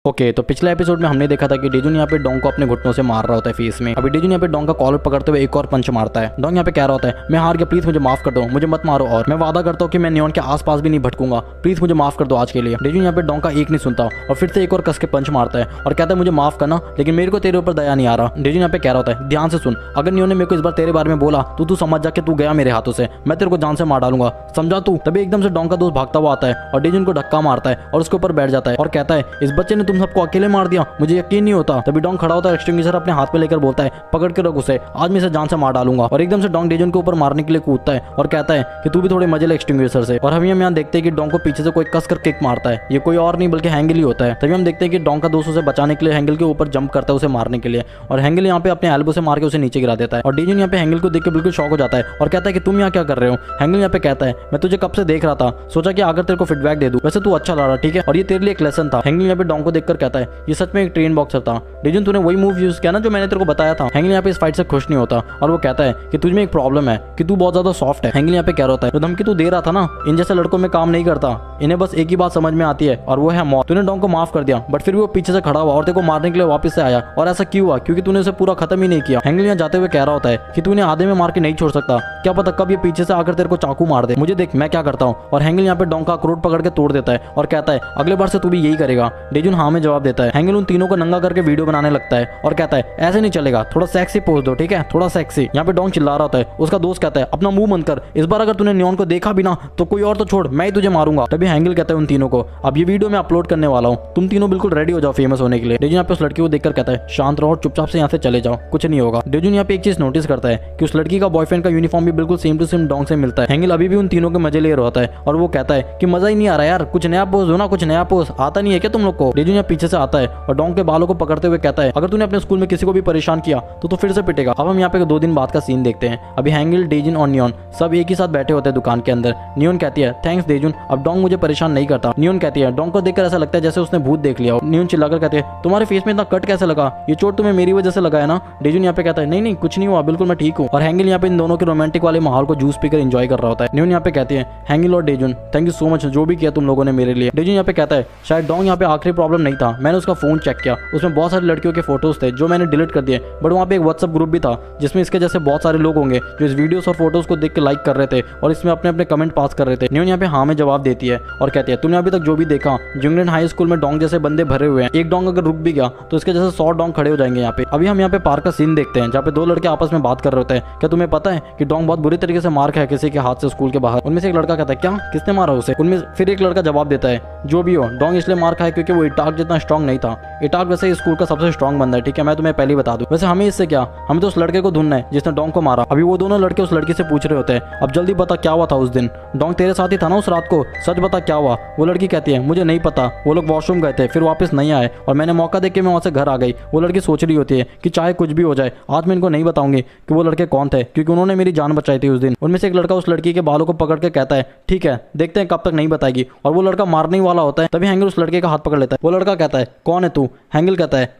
Okay, तो पिछले episode में हमने देखा था कि डेजुन यहाँ पे डोंग को अपने घुटनों से मार रहा होता है फेस में। अभी डेजुन यहाँ पे डोंग का कॉलर पकड़ते हुए एक और पंच मारता है। डोंग यहाँ पे कह रहा होता है, मैं हार गया, प्लीज मुझे माफ कर दो, मुझे मत मारो और मैं वादा करता हूँ कि मैं नियॉन के आसपास भी नहीं भटकूंगा, प्लीज मुझे माफ कर दो आज के लिए। डेजुन यहाँ पे डोंग का एक नहीं सुनता और फिर से एक और कस के पंच मारता है और कहता है मुझे माफ करना, लेकिन मेरे को तेरे ऊपर दया नहीं आ रहा। डेजुन यहाँ पे कह रहा होता है, ध्यान से सुन, अगर नियॉन ने मेरे को इस बार तेरे बारे में बोला तो तू समझ जा कि तू गया मेरे हाथों से, मैं तेरे को जान से मार डालूंगा, समझा तू। तभी एकदम से डोंग का दोस्त भागता हुआ आता है और डेजुन को धक्का मारता है और उसके ऊपर बैठ जाता है और कहता है, इस बच्चे ने तुम सबको अकेले मार दिया, मुझे यकीन नहीं होता। तभी डोंग खड़ा होता है, एक्सटिंग्विशर अपने हाथ में लेकर बोलता है, पकड़ के रख उसे, आज मैं इसे जान से मार डालूंगा। और एकदम से डोंग डेजुन के ऊपर मारने के लिए कूदता है और कहता है कि तू भी थोड़े मजे ले एक्सटिंग्विशर से। और हम यहाँ देखते हैं कि डोंग को पीछे से कोई कसकर किक मारता है, ये कोई और नहीं बल्कि हैंगल ही होता है। तभी हम देखते हैं कि डोंग का दोस्त उसे बचाने के लिए हैंगल के ऊपर जंप करता है उसे मारने के लिए, और हैंगल यहाँ पे अपने एल्बो से मार के उसे नीचे गिरा देता है। और डेजुन यहाँ पे हैंगल को देख के बिल्कुल शॉक हो जाता है और कहता है कि तुम यहाँ क्या कर रहे हो। हैंगल यहाँ पे कहता है, मैं तुझे कब से देख रहा था, सोचा कि अगर तेरे को फीडबैक दे दूं, वैसे तू अच्छा लड़ा, ठीक है, और ये तेरे लिए एक लेसन था। हैंगल यहाँ पे डोंग को देखकर कहता है, ये सच में एक ट्रेन बॉक्सर था डेजुन, तूने वही मूव यूज किया ना जो मैंने तेरे को बताया था। हैंगल यहाँ पे इस फाइट से खुश नहीं होता और वो कहता है कि तुझ में एक प्रॉब्लम है कि तू बहुत ज्यादा सॉफ्ट है। हैंगल यहाँ पे कह रहा होता है, जो धमकी तू दे रहा था ना, इन जैसे लड़कों में काम नहीं करता, इन्हें बस एक ही बात समझ में आती है और वो है मौत। तूने डोंग को माफ कर दिया, बट फिर भी वो पीछे से खड़ा हुआ और तेरे को मारने के लिए वापस से आया, और ऐसा क्यों हुआ, क्योंकि तूने उसे पूरा खत्म ही नहीं किया। हैंगल यहाँ जाते हुए कह रहा होता है कि तूने आधे में मार के नहीं छोड़ सकता, क्या पता कब ये पीछे से आकर तेरे को चाकू मार दे, मुझे देख मैं क्या करता हूँ। और हैंगल यहाँ पे डोंग का अखरोट पकड़ के तोड़ देता है और कहता है, अगले बार से तू भी यही करेगा। डेजुन हाँ में जवाब देता है। हैंगल उन तीनों को नंगा करके वीडियो बनाने लगता है और कहता है, ऐसे नहीं चलेगा, थोड़ा सेक्सी पोज दो, ठीक है, थोड़ा सेक्सी। यहाँ पे डोंग चिल्ला रहा होता है, उसका दोस्त कहता है, अपना मुंह बंद कर, इस बार अगर तूने नियॉन को देखा भी ना तो कोई और तो छोड़, मैं ही तुझे मारूंगा। तभी हैंगल कहता है उन तीनों को, अब ये वीडियो मैं अपलोड करने वाला हूँ, तुम तीनों बिल्कुल रेडी हो जाओ फेमस होने के लिए। डेजुन यहाँ पे उस लड़की को देखकर कहता है, शांत रहो और चुपचाप से यहाँ से चले जाओ, कुछ नहीं होगा। डेजुन यहाँ पे एक चीज नोटिस करता है कि उस लड़की का बॉयफ्रेंड का यूनिफॉर्म भी बिल्कुल सेम टू सेम डोंग से मिलता है। हैंगल अभी भी उन तीनों के मजे ले रहा होता है और वो कहता है कि मजा ही नहीं आ रहा यार, कुछ नया पोज हो ना, कुछ नया पोज आता नहीं है क्या तुम लोग को। डेजुन यहाँ पीछे से आता है और डोंग के बालों को पकड़ते हुए कहता है, अगर तूने अपने स्कूल में किसी को भी परेशान किया तो फिर से पिटेगा। अब हम यहाँ पे 2 दिन बाद का सीन देखते हैं। अभी हैंगल, डेजुन और नियॉन सब एक ही साथ बैठे होते हैं दुकान के अंदर। नियॉन कहती है, थैंक्स डेजुन, अब डोंग मुझे परेशान नहीं करता। नियॉन कहती है, डोंग को देखकर ऐसा लगता है जैसे उसने भूत देख लिया हो। नियॉन चिल्लाकर कहती है, तुम्हारे फेस में इतना कट कैसे लगा, ये चोट तुम्हें मेरी वजह से लगा है ना। डेजुन यहाँ पे कहता है, नहीं नहीं कुछ नहीं हुआ, बिल्कुल मैं ठीक हूँ। और हैंगल यहाँ पे इन दोनों के रोमांटिक वाले माहौल को जूस पीकर एंजॉय कर रहा होता है। नियॉन यहाँ पे कहती है, हैंगल और डेजुन थैंक यू सो मच जो भी किया तुम लोगों ने मेरे लिए। डेजुन यहाँ पे कहता है, शायद डोंग यहाँ पे आखिरी प्रॉब्लम नहीं था, मैंने उसका फोन चेक किया, उसमें बहुत सारी लड़कियों के फोटोज थे जो मैंने डिलीट कर दिए, बट वहाँ पे एक व्हाट्सएप ग्रुप भी था जिसमें इसके जैसे बहुत सारे लोग होंगे जो इस वीडियोस और फोटोज को देख के लाइक कर रहे थे और इसमें अपने अपने कमेंट पास कर रहे थे। नियॉन यहाँ पे हाँ में जवाब देती है और कहती है, तुमने अभी तक जो भी देखा, जिंगलिन हाई स्कूल में डोंग जैसे बंदे भरे हुए हैं, एक डोंग अगर रुक भी गया तो इसके जैसे 100 डोंग खड़े हो जाएंगे यहाँ पे। अभी हम यहाँ पे पार्क का सीन देखते हैं जहाँ पे 2 लड़के आपस में बात कर रहे होते हैं। क्या तुम्हें पता है कि डोंग बहुत बुरी तरीके से मार खाया किसी के हाथ से स्कूल के बाहर। उनमें से एक लड़का कहता है, क्या, किसने मारा उसे। उनमें फिर एक लड़का जवाब देता है, जो भी हो, डोंग इसलिए मार खाया क्योंकि वो इटाक जितना स्ट्रॉन्ग नहीं था। इटाक वैसे स्कूल का सबसे स्ट्रॉन्ग बंदा है, ठीक है, मैं तुम्हें पहले बता दूं। वैसे हमें इससे क्या, हमें तो उस लड़के को ढूंढना है जिसने डोंग को मारा। अभी वो दोनों लड़के उस लड़की से पूछ रहे होते हैं, अब जल्दी बता क्या हुआ था उस दिन, डोंग तेरे साथ ही था ना उस रात को, सच बता क्या हुआ। वो लड़की कहती है, मुझे नहीं पता, वो लोग वॉशरूम गए थे फिर वापस नहीं आए और मैंने मौका देख के मैं वहाँ से घर आ गई। वो लड़की सोच रही होती है कि चाहे कुछ भी हो जाए आज मैं इनको नहीं बताऊंगी कि वो लड़के कौन थे, क्योंकि उन्होंने मेरी जान बचाई थी उस दिन। उनमें से एक लड़का उस लड़की के बालों को पकड़ के कहता है, ठीक है देखते हैं कब तक नहीं बताएगी, और वो लड़का मारने वाला होता है। तभी हैंगल उस लड़के का हाथ पकड़ लेता है। वो लड़का कहता है, कौन है तू। हैंगल कहता है,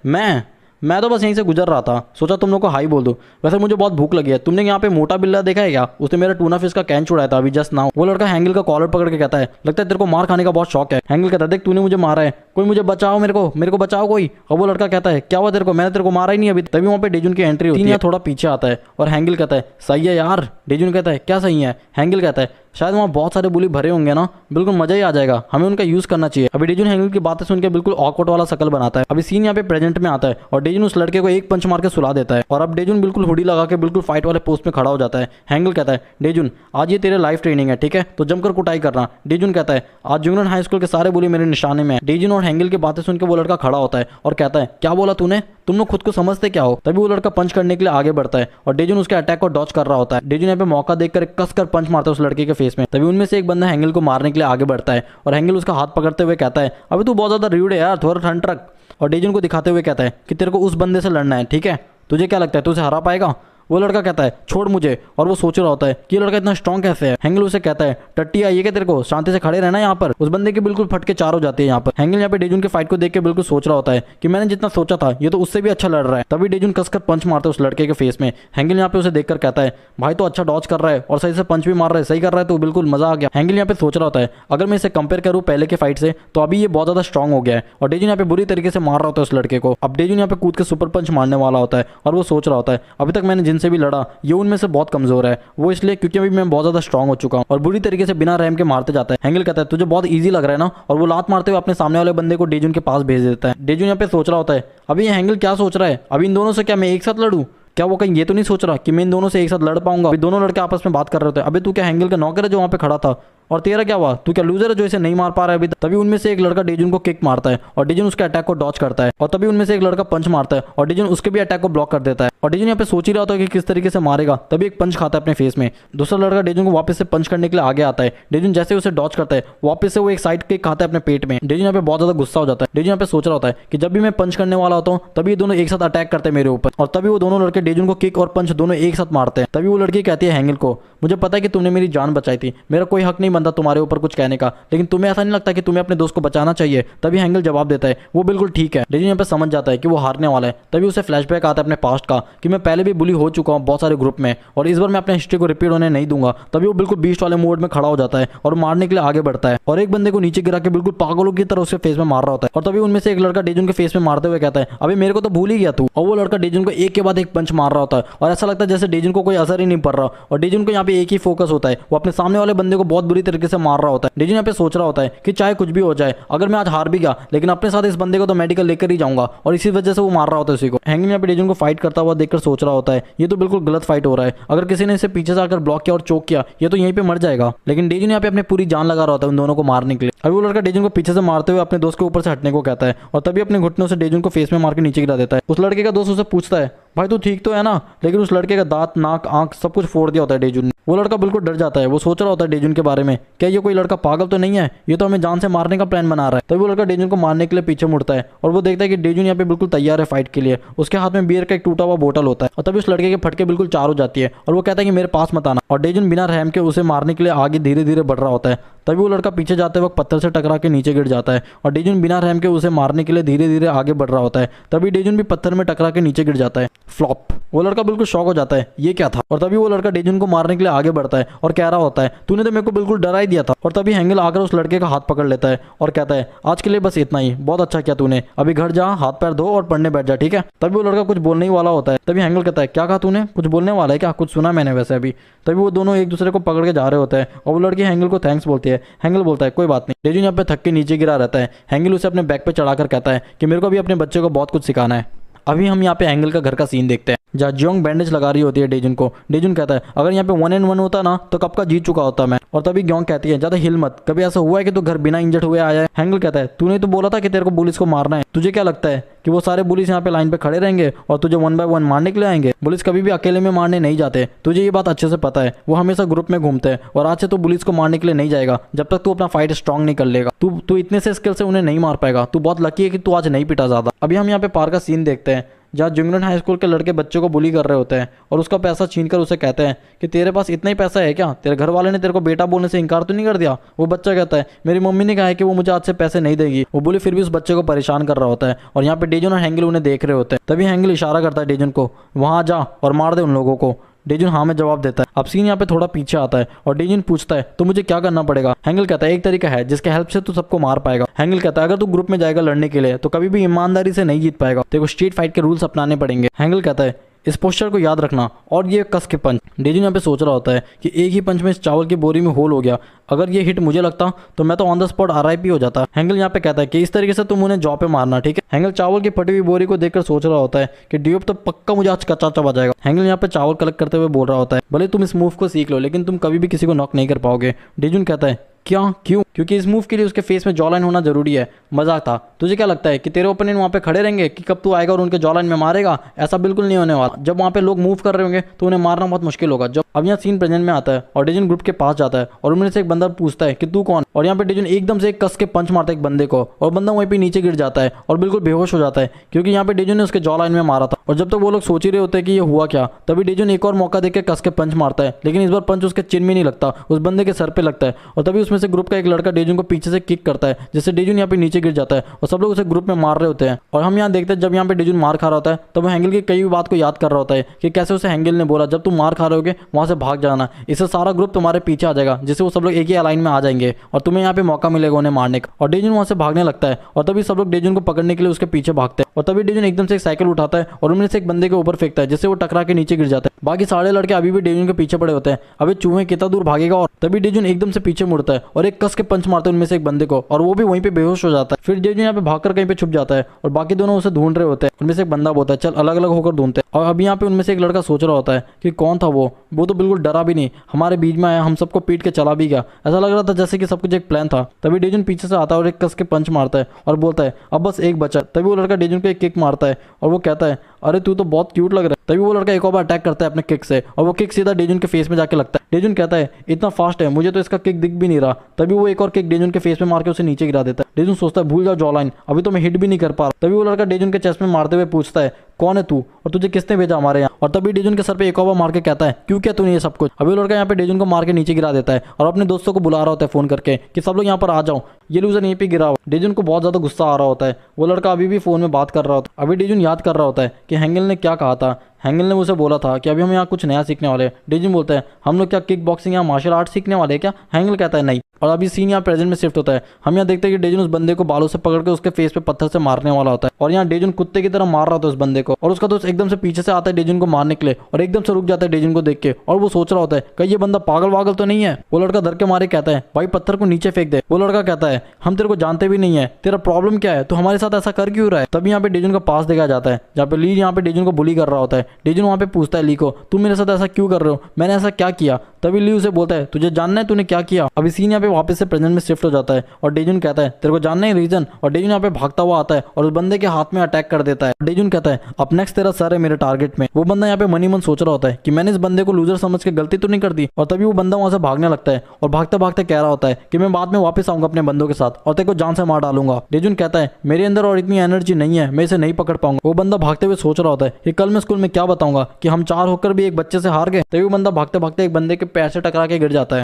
मैं तो बस यहीं से गुजर रहा था, सोचा तुम लोग को हाई बोल दूं, वैसे मुझे बहुत भूख लगी है। तुमने यहाँ पे मोटा बिल्ला देखा है क्या, उसने मेरा टूना फिश का कैन छुड़ाया था अभी जस्ट नाउ। वो लड़का हैंगल का कॉलर पकड़ के कहता है, लगता है तेरे को मार खाने का बहुत शौक है। हैंगल कहता है, देख तूने मुझे मारा है, कोई मुझे बचाओ, मेरे को बचाओ कोई। और वो लड़का कहता है, क्या हुआ तेरे को, मैंने तेरे को मारा ही नहीं अभी। तभी वहाँ पे डेजुन की एंट्री होती है, थोड़ा पीछे आता है और हैंगल कहता है, सही है यार। डेजुन कहता है, क्या सही है। हैंगल कहता है, शायद वहाँ बहुत सारे बुली भरे होंगे ना, बिल्कुल मजा ही आ जाएगा, हमें उनका यूज करना चाहिए। अभी डेजुन हैंगल की बातें सुन के बिल्कुल ऑकवर्ड वाला शकल बनाता है। अभी सीन यहाँ पे प्रेजेंट में आता है और डेजुन उस लड़के को एक पंच मार के सुला देता है और अब डेजुन बिल्कुल हुडी लगा के बिल्कुल फाइट वाले पोस्ट में खड़ा हो जाता है। हैंगल कहता है, डेजुन आज ये तेरे लाइफ ट्रेनिंग है, ठीक है, तो जमकर कुटाई करना। डेजुन कहता है, आज जिंगलिन हाई स्कूल के सारे बुली मेरे निशाने में है। डेजुन और हैंगल की बातें सुन के वो लड़का खड़ा होता है और कहता है, क्या बोला तूने, तुम लोग खुद को समझते क्या हो। तभी वो लड़का पंच करने के लिए आगे बढ़ता है और डेजुन उसके अटैक को डॉच कर रहा होता है। डेजुन यहाँ पे मौका देखकर कस कर पंच मारता है उस लड़के के फेस में। तभी उनमें से एक बंदा हैंगल को मारने के लिए आगे बढ़ता है और हैंगल उसका हाथ पकड़ते हुए कहता है, अभी तू बहुत ज्यादा र्यूड है यार, थोड़ा ठंड रख। और डेजुन को दिखाते हुए कहता है कि तेरे को उस बंदे से लड़ना है, ठीक है, तुझे क्या लगता है तू उसे हरा पाएगा। वो लड़का कहता है छोड़ मुझे, और वो सोच रहा होता है कि ये लड़का इतना स्ट्रॉन्ग कैसे है। हैंगल उसे कहता है टट्टी आई है क्या तेरे को, शांति से खड़े रहना यहाँ पर। उस बंदे के बिल्कुल फटके चार हो जाते हैं यहाँ पर। हैंगल यहाँ पे डेजुन के फाइट को देख के बिल्कुल सोच रहा होता है कि मैंने जितना सोचा था ये तो उससे भी अच्छा लड़ रहा है। तभी डेजुन कसकर पंच मारता है उस लड़के के फेस में। हैंगल यहाँ पे उसे देखकर कहता है भाई तो अच्छा डॉज कर रहा है और सही से पंच भी मार रहा है, सही कर रहा है, तो बिल्कुल मजा आ गया। हैंगल यहाँ पे सोच रहा होता है अगर मैं इसे कंपेयर करूँ पहले के फाइट से तो अभी ये बहुत ज्यादा स्ट्रॉन्ग हो गया है। और डेजुन यहाँ पे बुरी तरीके से मार रहा होता है उस लड़के को। अब डेजुन यहाँ पे कूद के सुपर पंच मारने वाला होता है और वो सोच रहा होता है अभी तक मैंने जिनसे भी लड़ा ये उनमें से बहुत कमजोर है, वो इसलिए क्योंकि अभी मैं बहुत ज्यादा स्ट्रॉन्ग हो चुका हूँ। और बुरी तरीके से बिना रहम के मारते जाता है। हैंगल कहता है तुझे बहुत ईजी लग रहा है ना, और वो लात मारते हुए अपने सामने वाले बंदे को डेजुन के पास भेज देता है। डेजुन यहाँ पे सोच रहा होता है अभी ये हैंगल क्या सोच रहा है, अभी इन दोनों से क्या मैं एक साथ लड़ूं? क्या वो कहीं ये तो नहीं सोच रहा कि मैं इन दोनों से एक साथ लड़ पाऊंगा? अभी दोनों लड़के आपस में बात कर रहे होते हैं। अबे तू क्या हैंगल का नौकर है जो वहां पे खड़ा था, और तेरा क्या हुआ, तू क्या लूजर है जो इसे नहीं मार पा रहा है अभी तक? तभी उनमें से एक लड़का डेजुन को किक मारता है और डेजुन उसके अटैक को डॉच करता है। और तभी उनमें से एक लड़का पंच मारता है और डेजुन उसके भी अटैक को ब्लॉक कर देता है। और डेजुन यहाँ पे सोच ही रहा होता है कि किस तरीके से मारेगा, तभी एक पंच खाता है अपने फेस में। दूसरा लड़का डेजुन को वापस से पंच करने के लिए आगे आता है। डेजुन जैसे उसे डॉच करता है वापस से वो एक साइड किक खाता है अपने पेट में। डेजुन यहाँ पे बहुत ज्यादा गुस्सा हो जाता है। डेजुन यहाँ पे सोच रहा होता है कि जब भी मैं पंच करने वाला होता हूँ तभी दोनों एक साथ अटैक करते हैं मेरे ऊपर, और तभी वो दोनों लड़के डेजुन को किक और पंच दोनों एक साथ मारते हैं। तभी वो लड़की कहती है हैंगल को मुझे पता है कि तुमने मेरी जान बचाई थी, मेरा कोई हक नहीं बनता तुम्हारे ऊपर कुछ कहने का, लेकिन तुम्हें ऐसा नहीं लगता कि तुम्हें अपने दोस्त को बचाना चाहिए? तभी हैंगल जवाब देता है वो बिल्कुल ठीक है। डेजुन यहाँ पे समझ जाता है कि वो हारने वाला है। तभी उसे फ्लैशबैक आता है अपने पास्ट का कि मैं पहले भी बुली हो चुका हूँ बहुत सारे ग्रुप में और इस बार मैं अपने हिस्ट्री को रिपीट होने नहीं दूंगा। तभी वो बिल्कुल बीस्ट वाले मोड में खड़ा हो जाता है और मारने के लिए आगे बढ़ता है और एक बंदे को नीचे गिरा के बिल्कुल पागलों की तरह उसके फेस में मार रहा होता है। और तभी उनमें से एक लड़का डेजुन के फेस में मारते हुए कहता है अभी मेरे को तो भूल ही गया तू। और वो लड़का डेजुन को एक के बाद एक पंच मार रहा होता है और ऐसा लगता है जैसे डेजुन को कोई असर ही नहीं पड़ रहा। और डेजुन को यहाँ पे एक ही फोकस होता है, वो अपने सामने वाले बंदे को बहुत बुरी तरीके से मार रहा होता है। डेजुन यहाँ पे सोच रहा होता है कि चाहे कुछ भी हो जाए, अगर मैं आज हार भी गया लेकिन अपने साथ इस बंदे को तो मेडिकल लेकर ही जाऊंगा, और इसी वजह से वो मार रहा होता है उसी को। हैंगल यहाँ पे डेजुन को फाइट करता हुआ देखकर सोच रहा होता है ये तो बिल्कुल गलत फाइट हो रहा है, अगर किसी ने इसे पीछे से आकर ब्लॉक किया और चोक किया ये तो यहीं पे मर जाएगा। लेकिन डेजुन यहाँ पे अपनी पूरी जान लगा रहा होता है उन दोनों को मारने के लिए। अभी वो लड़का डेजुन को पीछे से मारते हुए अपने दोस्त के ऊपर से हटने को कहता है और तभी अपने घुटनों से डेजुन को फेस में मार के नीचे गिरा देता है। उस लड़के का दोस्त उसे पूछता है भाई तू ठीक तो है ना, लेकिन उस लड़के का दांत नाक आंख सब कुछ फोड़ दिया होता है डेजुन ने। वो लड़का बिल्कुल डर जाता है, वो सोच रहा होता है डेजुन के बारे में क्या ये कोई लड़का पागल तो नहीं है, ये तो हमें जान से मारने का प्लान बना रहा है। तभी वो लड़का डेजुन को मारने के लिए पीछे मुड़ता है और वो देखता है कि डेजुन यहाँ पे बिल्कुल तैयार है फाइट के लिए। उसके हाथ में बियर का एक टूटा हुआ बोतल होता है और तभी उस लड़के के फटके बिल्कुल चार हो जाती है और वो कहता है कि मेरे पास मत आना। और डेजुन बिना रहम के उसे मारने के लिए आगे धीरे धीरे बढ़ रहा होता है। तभी वो लड़का पीछे जाते वक्त पत्थर से टकरा के नीचे गिर जाता है और डेजुन बिना रहम के उसे मारने के लिए धीरे धीरे आगे बढ़ रहा होता है। तभी डेजुन भी पत्थर में टकरा के नीचे गिर जाता है। फ्लॉप। वो लड़का बिल्कुल शॉक हो जाता है ये क्या था। और तभी वो लड़का डेजुन को मारने के लिए आगे बढ़ता है और कह रहा होता है तूने तो मेरे को बिल्कुल डरा ही दिया था। और तभी हैंगल आकर उस लड़के का हाथ पकड़ लेता है और कहता है आज के लिए बस इतना ही, बहुत अच्छा किया तूने, अभी घर जा, हाथ पैर धो और पढ़ने बैठ जा, ठीक है? तभी वो लड़का कुछ बोलने ही वाला होता है। तभी हैंगल कहता है क्या कहा तूने, कुछ बोलने वाला है क्या, कुछ सुना मैंने वैसे अभी। तभी वो दोनों एक दूसरे को पकड़ के जा रहे होते हैं और वो लड़की हैंगल को थैंक्स बोलती है। हैंगल बोलता है कोई बात नहीं। डेजुन यहाँ पे थक के नीचे गिरा रहता है। हैंगल उसे अपने बैक पे चढ़ाकर कहता है कि मेरे को भी अपने बच्चे को बहुत कुछ सिखाना है। अभी हम यहाँ पे हैंगल का घर का सीन देखते हैं जहाँ जियोंग बैंडेज लगा रही होती है डेजुन को। डेजुन कहता है अगर यहाँ पे 1-1 होता ना तो कब का जीत चुका होता मैं। और तभी ग्योंग कहती है ज्यादा हिल मत, कभी ऐसा हुआ है कि तू घर बिना इंजर्ड हुए आया है? हैंगल कहता है तूने तो बोला था कि तेरे को पुलिस को मारना है, तुझे क्या लगता है कि वो सारे पुलिस यहाँ पे लाइन पे खड़े रहेंगे और तुझे 1 बाय 1 मारने के लिए आएंगे? पुलिस कभी भी अकेले में मारने नहीं जाते, तुझे ये बात अच्छे से पता है। वो हमेशा ग्रुप में घूमते हैं और आज से तू पुलिस को मारने के लिए नहीं जाएगा जब तक तू अपना फाइट स्ट्रॉन्ग नहीं कर लेगा। तू इतने से स्किल से उन्हें नहीं मार पाएगा, तू बहुत लकी है कि तू आज नहीं पिटा ज्यादा। अभी हम यहाँ पे पार्क का सीन देखते हैं जहाँ जुंगनन हाई स्कूल के लड़के बच्चे को बुली कर रहे होते हैं और उसका पैसा छीनकर उसे कहते हैं कि तेरे पास इतना ही पैसा है क्या, तेरे घर वाले ने तेरे को बेटा बोलने से इनकार तो नहीं कर दिया? वो बच्चा कहता है मेरी मम्मी ने कहा है कि वो मुझे आज से पैसे नहीं देगी। वो बुली फिर भी उस बच्चे को परेशान कर रहा होता है और यहाँ पे डेजुन और हैंगल उन्हें देख रहे होते हैं। तभी हैंगल इशारा करता है डेजुन को वहां जा और मार दे उन लोगों को। डेजुन हाँ में जवाब देता है। अब सीन यहाँ पे थोड़ा पीछे आता है और डेजुन पूछता है तो मुझे क्या करना पड़ेगा? हैंगल कहता है एक तरीका है जिसके हेल्प से तू सबको मार पाएगा। हैंगल कहता है अगर तू ग्रुप में जाएगा लड़ने के लिए तो कभी भी ईमानदारी से नहीं जीत पाएगा, तेरे को स्ट्रीट फाइट के रूल्स अपनाने पड़ेंगे। हैंगल कहता है इस पोस्टर को याद रखना और ये कस के पंच। डेजुन यहाँ पे सोच रहा होता है कि एक ही पंच में इस चावल की बोरी में होल हो गया, अगर ये हिट मुझे लगता तो मैं तो ऑन द स्पॉट RIP हो जाता। हैंगल यहाँ पे कहता है कि इस तरीके से तुम उन्हें जॉ पे मारना, ठीक है? हैंगल चावल की फटी हुई बोरी को देखकर सोच रहा होता है कि ड्यूब तो पक्का मुझे आज कच्चा चबा जाएगा। हैंगल यहाँ पे चावल कलेक्ट करते हुए बोल रहा होता है भले तुम इस मूव को सीख लो लेकिन तुम कभी भी किसी को नॉक नहीं कर पाओगे। डेजुन कहता है क्या, क्यों? क्योंकि इस मूव के लिए उसके फेस में जॉलाइन होना जरूरी है। मजाक था। तुझे क्या लगता है कि तेरे ओपोनेंट वहाँ पे खड़े रहेंगे कि कब तू आएगा और उनके जॉलाइन में मारेगा? ऐसा बिल्कुल नहीं होने वाला। जब वहाँ पे लोग मूव कर रहे होंगे तो उन्हें मारना बहुत मुश्किल होगा। जब अब यहाँ सीन प्रेजेंट में आता है और डेजुन ग्रुप के पास जाता है और उनमें से एक बंदा पूछता है कि तू कौन, और यहाँ पे डेजुन एकदम से एक कस के पंच मारता है एक बंदे को और बंदा वहीं पे नीचे गिर जाता है और बिल्कुल बेहोश हो जाता है, क्योंकि यहाँ पे डेजुन ने उसके जॉ लाइन में मारा था। और जब तक वो लोग सोच ही रहे होते हैं कि ये हुआ क्या, तभी डेजुन एक और मौका देके कस के पंच मारता है, लेकिन इस बार पंच उसके चिन में नहीं लगता, उस बंदे के सर पे लगता है। और तभी उसमें से ग्रुप का एक लड़का डेजुन को पीछे से किक करता है, जिससे डेजुन यहाँ पे नीचे गिर जाता है और सब लोग उसे ग्रुप में मार रहे होते हैं। और हम यहाँ देखते हैं जब यहाँ पे डेजुन मार खा रहा होता है तब वो हैंगल की कई बात को याद कर रहा होता है कि कैसे उसे हैंगल ने बोला जब तुम मार खा रहे होगे वहां से भाग जाना, इससे सारा ग्रुप तुम्हारे पीछे आ जाएगा, जिससे वो सब लोग एक ही लाइन में आ जाएंगे और तुम्हें यहाँ पे मौका मिलेगा उन्हें मारने का। और डेजुन वहां से भागने लगता है और तभी सब लोग डेजुन को पकड़ने के लिए उसके पीछे भागते हैं। और तभी डेजुन एकदम से एक साइकिल उठाता है और उनमें से एक बंदे के ऊपर फेंकता है, जिससे वो टकरा के नीचे गिर जाता है। बाकी सारे लड़के अभी भी डेजुन के पीछे पड़े होते हैं, अभी चूहे कितना दूर भागेगा। और तभी डेजुन एकदम से पीछे मुड़ता है और एक कस के पंच मारता है उनमें से एक बंदे को, और वो भी वहीं पे बेहोश हो जाता है। फिर डेजुन यहाँ पे भागकर कहीं पे छुप जाता है और बाकी दोनों उसे ढूंढ रहे होते हैं। उनमें से एक बंदा बोलता है चल अलग अलग होकर ढूंढते हैं। और अभी यहाँ पे उनमें से एक लड़का सोच रहा होता है कि कौन था वो तो बिल्कुल डरा भी नहीं, हमारे बीच में आया, हम सबको पीट के चला भी गया, ऐसा लग रहा था जैसे कि सब कुछ एक प्लान था। तभी डेजुन पीछे से आता है और एक कस के पंच मारता है और बोलता है अब बस एक बचा। तभी वो लड़का डेजुन को एक किक मारता है और वो कहता है अरे तू तो बहुत क्यूट लग रहा है। तभी वो लड़का एक और बार अटैक करता है अपने किक से और वो किक सीधा डेजुन के फेस में जाके लगता है। डेजुन कहता है इतना फास्ट है, मुझे तो इसका किक दिख भी नहीं रहा। तभी वो एक और किक डेजुन के फेस में मार के उसे नीचे गिरा देता है। डेजुन सोचता है भूल जाओ जॉ लाइन, अभी तो मैं हिट भी नहीं कर पा रहा। तभी वो लड़का डेजुन के चेस्ट में मारते हुए पूछता है कौन है तू और तुझे किसने भेजा हमारे यहाँ। और तभी डेजुन के सर पे एक और बार मार के कहता है क्यों क्या तूने ये सब कुछ। अभी वो लड़का यहाँ पे डेजुन को मार के नीचे गिरा देता है और अपने दोस्तों को बुला रहा होता है फोन करके कि सब लोग यहाँ पर आ जाओ, ये लूजर यहीं पे गिरा हुआ। डेजुन को बहुत ज्यादा गुस्सा आ रहा होता है, वो लड़का अभी भी फोन में बात कर रहा होता है। अभी डेजुन याद कर रहा होता है कि हैंगल ने क्या कहा था। हैंगल ने उसे बोला था कि अभी हम यहाँ कुछ नया सीखने वाले हैं। डेजुन बोलता है हम लोग क्या किक बॉक्सिंग या मार्शल आर्ट सीखने वाले हैं क्या। हैंगल कहता है नहीं। और अभी सीन यहाँ प्रेजेंट में शिफ्ट होता है। हम यहाँ देखते हैं कि डेजुन उस बंदे को बालों से पकड़ के उसके फेस पे पत्थर से मारने वाला होता है और यहाँ डेजुन कुत्ते की तरह मार रहा था उस बंदे को। और उसका दोस्त एकदम से पीछे से आता है डेजुन को मारने के लिए और एकदम से रुक जाता है डेजुन को देख के और वो सोच रहा होता है कहीं ये बंदा पागल वागल तो नहीं है। वो लड़का डर के मारे कहता है भाई पत्थर को नीचे फेंक दे। वो लड़का कहता है हम तेरे को जानते भी नहीं है, तेरा प्रॉब्लम क्या है, तो हमारे साथ ऐसा कर क्यों रहा है। तभी यहाँ पे डेजुन का पास देखा जाता है जहाँ पे ली यहाँ पे डेजुन को बुली कर रहा होता है। डेजुन वहाँ पे पूछता है ली को तुम मेरे साथ ऐसा क्यों कर रहे हो, मैंने ऐसा क्या किया। तभी ली उसे बोलता है तुझे जानना है तूने क्या किया। अभी सीन यहाँ पे वापस से प्रेजेंट में शिफ्ट हो जाता है और डेजुन कहता है तेरे को जानना है रीजन। और डेजुन यहाँ पे भागता हुआ आता है और उस बंदे के हाथ में अटैक कर देता है। डेजुन कहता है अब नेक्स्ट तेरा सर है मेरे टारगेट में। वो बंदा यहाँ पे मनी मन सोच रहा होता है कि मैंने इस बंदे को लूजर समझ के गलती तो नहीं कर दी। और तभी वो बंदा वहां से भागने लगता है और भागते भागते कह रहा होता है कि मैं बाद में वापस आऊंगा अपने बंदों के साथ और तेरे को जान से मार डालूंगा। डेजुन कहता है मेरे अंदर और इतनी एनर्जी नहीं है, मैं इसे नहीं पकड़ पाऊंगा। वो बंदा भागते हुए सोच रहा होता है कि कल मैं स्कूल में क्या बताऊंगा कि हम 4 होकर भी एक बच्चे से हार गए। तभी वो बंदा भागते भागते एक बंदे के पैर से टकरा के गिर जाता है।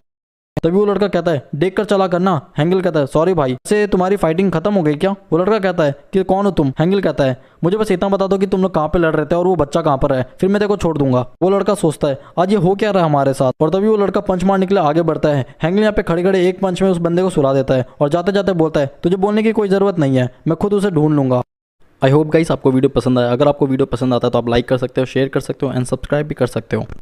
तभी वो लड़का कहता है देख कर चला करना। हैंगल कहता है सॉरी भाई, से तुम्हारी फाइटिंग खत्म हो गई क्या। वो लड़का कहता है कि कौन हो तुम। हैंगल कहता है मुझे बस इतना बता दो कि तुम लोग कहाँ पे लड़ रहे थे और वो बच्चा कहाँ पर है, फिर मैं तेरे को छोड़ दूंगा। वो लड़का सोचता है आज ये हो क्या रहा है हमारे साथ। और तभी वो लड़का पंच मारने के लिए आगे बढ़ता है। हैंगल यहाँ पे खड़े खड़े एक पंच में उस बंदे को सुला देता है और जाते जाते बोलता है तुझे बोलने की कोई जरूरत नहीं है, मैं खुद उसे ढूंढ लूंगा। आई होप गाइस आपको वीडियो पसंद आया। अगर आपको वीडियो पसंद आता है तो आप लाइक कर सकते हो, शेयर कर सकते हो एंड सब्सक्राइब भी कर सकते हो।